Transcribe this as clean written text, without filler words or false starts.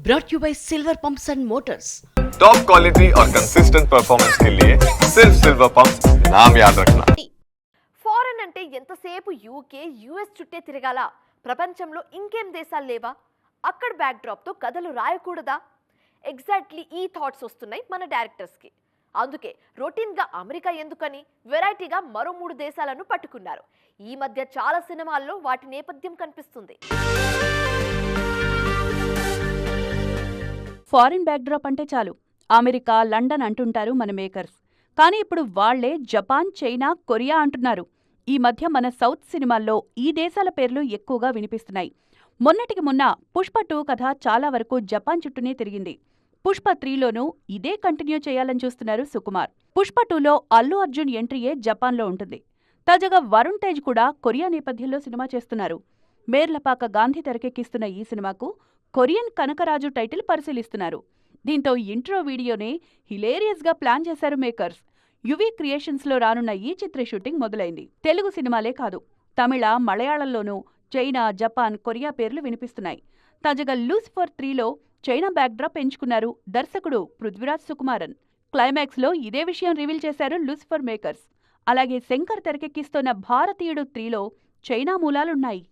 brought you by Silver Pumps and Motors. Top quality और consistent performance के लिए सिर्फ सिल्वर पंप्स नाम याद रखना. ఫారెన్ అంటే ఎంతసేపు యూకే యుఎస్ చుట్టే తిరగాల? ప్రపంచంలో ఇంకేం దేశాలు లేవా? అక్కడ బ్యాక్ డ్రాప్తో కథలు రాయకూడదా? ఎగ్జాక్ట్లీ ఈ థాట్స్ వస్తున్నాయి మన డైరెక్టర్స్కి. అందుకే రొటీన్గా అమెరికా ఎందుకని వెరైటీగా మరో 3 దేశాలను పట్టుకున్నారు. ఈ మధ్య చాలా సినిమాల్లో వాటి నేపథ్యం కనిపిస్తుంది. ఫారిన్ బ్యాక్డ్రాప్ అంటే చాలు అమెరికా, లండన్ అంటుంటారు మన మేకర్స్. కానీ ఇప్పుడు వాళ్లే జపాన్, చైనా, కొరియా అంటున్నారు. ఈ మధ్య మన సౌత్ సినిమాల్లో ఈ దేశాల పేర్లు ఎక్కువగా వినిపిస్తున్నాయి. మొన్నటికి మొన్న పుష్ప 2 కథ చాలా వరకు జపాన్ చుట్టూనే తిరిగింది. పుష్ప 3లోనూ ఇదే కంటిన్యూ చేయాలని చూస్తున్నారు సుకుమార్. పుష్ప 2లో అల్లు అర్జున్ ఎంట్రీయే జపాన్లో ఉంటుంది. తాజాగా వరుణ్ తేజ్ కూడా కొరియా నేపథ్యంలో సినిమా చేస్తున్నారు. మేర్లపాక గాంధీ తెరకెక్కిస్తున్న ఈ సినిమాకు కొరియన్ కనకరాజు టైటిల్ పరిశీలిస్తున్నారు. దీంతో ఇంట్రో వీడియోనే హిలేరియస్గా ప్లాన్ చేశారు మేకర్స్. యువి క్రియేషన్స్లో రానున్న ఈ చిత్ర షూటింగ్ మొదలైంది. తెలుగు సినిమాలే కాదు, తమిళ, మలయాళంలోనూ చైనా, జపాన్, కొరియా పేర్లు వినిపిస్తున్నాయి. తాజాగా లూసిఫర్ 3లో చైనా బ్యాక్డ్రాప్ ఎంచుకున్నారు దర్శకుడు పృథ్వీరాజ్ సుకుమారన్. క్లైమాక్స్లో ఇదే విషయం రివీల్ చేశారు లూసిఫర్ మేకర్స్. అలాగే శంకర్ తెరకెక్కిస్తోన్న భారతీయుడు 3లో చైనా మూలాలున్నాయి.